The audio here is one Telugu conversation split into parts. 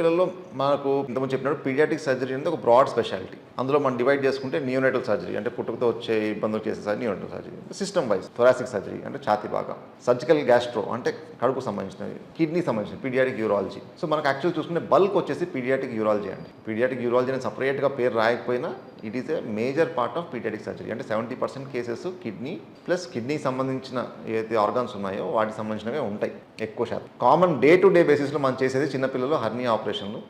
చిన్నపిల్లల్లో మనకు ఇంతకుముందు చెప్పినట్టు పీడియాటిక్ సర్జరీ అనేది ఒక బ్రాడ్ స్పెషాలిటీ. అందులో మనం డివైడ్ చేసుకుంటే నియోనేటల్ సర్జరీ అంటే పుట్టుకతో వచ్చే ఇబ్బందులు చేసేసరికి neonatal surgery, system wise thoracic surgery అంటే ఛాతీ భాగం, సర్జికల్ గ్యాస్ట్రో అంటే కడుపు సంబంధించినవి, కిడ్నీ సంబంధించిన పీడియాటిక్ యూరాలజీ. సో మనకు యాక్చువల్ చూసుకుంటే బల్క్ వచ్చేసి పీడియాటిక్ యూరాలజీ అండి. పీడియాటిక్ యూరాలజీ అని సపరేట్గా పేరు రాయకపోయినా it is a major part of paediatric surgery. అంటే 70% కేసెస్ కిడ్నీ ప్లస్ కిడ్నీ సంబంధించిన ఏదైతే ఆర్గాన్స్ ఉన్నాయో వాటికి సంబంధించినవే ఉంటాయి ఎక్కువ శాతం. కామన్ డే టు డే బేసిస్లో మనం చేసేది చిన్నపిల్లలు హర్నియా ఆపరేషన్లు,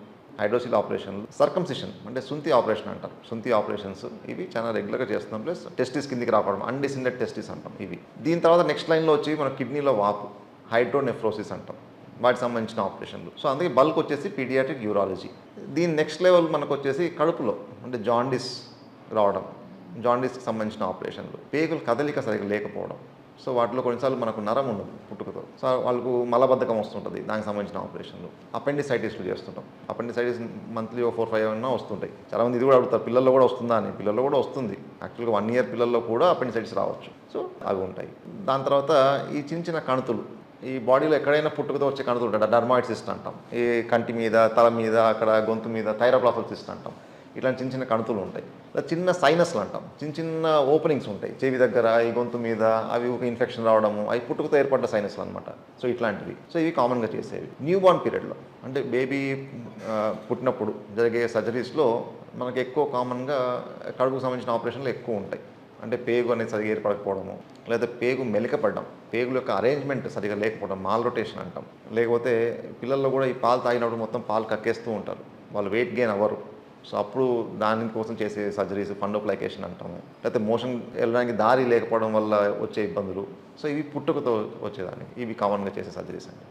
హైడ్రోసిల్ ఆపరేషన్లు, సర్కంసిషన్ అంటే సుంతి ఆపరేషన్ అంటారు. సుంతి ఆపరేషన్స్ ఇవి చాలా రెగ్యులర్గా చేస్తున్నాం. ప్లస్ టెస్టిస్ కిందికి రావడం, అన్డిసెండెడ్ టెస్టిస్ అంటాం ఇవి. దీని తర్వాత నెక్స్ట్ లైన్లో వచ్చి మన కిడ్నీలో వాపు, హైడ్రోనెఫ్రోసిస్ అంటాం, వాటికి సంబంధించిన ఆపరేషన్లు. సో అందుకే బల్క్ వచ్చేసి పీడియాట్రిక్ యూరాలజీ. దీని నెక్స్ట్ లెవెల్ మనకు వచ్చేసి కడుపులో అంటే జాండిస్ రావడం, జాండిస్కి సంబంధించిన ఆపరేషన్లు, పేగులు కదలిక సరిగ్గా లేకపోవడం. సో వాటిలో కొన్నిసార్లు మనకు నరం ఉండదు పుట్టుకతో, సో వాళ్ళకు మలబద్ధకం వస్తుంటుంది, దానికి సంబంధించిన ఆపరేషన్లు. అపెండిసైటిస్లు చేస్తుంటాం. అపెండిసైటిస్ మంత్లీ 4-5 అన్నా వస్తుంటాయి. చాలామంది ఇది కూడా అడుగుతారు, పిల్లల్లో కూడా వస్తుందా అని. పిల్లల్లో కూడా వస్తుంది. యాక్చువల్గా 1 year పిల్లల్లో కూడా అపెండిసైటిస్ రావచ్చు. సో అవి ఉంటాయి. దాని తర్వాత ఈ చిన్న చిన్న కణుతులు, ఈ బాడీలో ఎక్కడైనా పుట్టుకతో వచ్చే కణుతులు ఉంటాయి, డర్మాయిడ్ సిస్ట్ అంటాం. ఈ కంటి మీద, తల మీద, అక్కడ గొంతు మీద థైరోప్లాస్మల్ సిస్ట్ అంటాం. ఇట్లాంటి చిన్న చిన్న కణుతులు ఉంటాయి. చిన్న సైనస్లు అంటాం, చిన్న చిన్న ఓపెనింగ్స్ ఉంటాయి చెవి దగ్గర, ఈ గొంతు మీద. అవి ఒక ఇన్ఫెక్షన్ రావడము, అవి పుట్టుకతో ఏర్పడ్డ సైనస్లు అనమాట. సో ఇట్లాంటివి. సో ఇవి కామన్గా చేసేవి. న్యూ బార్న్ పీరియడ్లో అంటే బేబీ పుట్టినప్పుడు జరిగే సర్జరీస్లో మనకి ఎక్కువ కామన్గా కడుపుకు సంబంధించిన ఆపరేషన్లు ఎక్కువ ఉంటాయి. అంటే పేగు అనేది సరిగా ఏర్పడకపోవడము, లేదా పేగు మెలికపడడం, పేగుల యొక్క అరేంజ్మెంట్ సరిగా లేకపోవడం, మాల్ రొటేషన్ అంటాం. లేకపోతే పిల్లల్లో కూడా ఈ పాలు తాగినప్పుడు మొత్తం పాలు కక్కేస్తూ ఉంటారు, వాళ్ళు వెయిట్ గెయిన్ అవ్వరు. సో అప్పుడు దానికోసం చేసే సర్జరీస్ ఫండోప్లైకేషన్ అంటాము. లేకపోతే మోషన్ వెళ్ళడానికి దారి లేకపోవడం వల్ల వచ్చే ఇబ్బందులు. సో ఇవి పుట్టుకతో వచ్చేదాన్ని, ఇవి కామన్గా చేసే సర్జరీస్ అండి.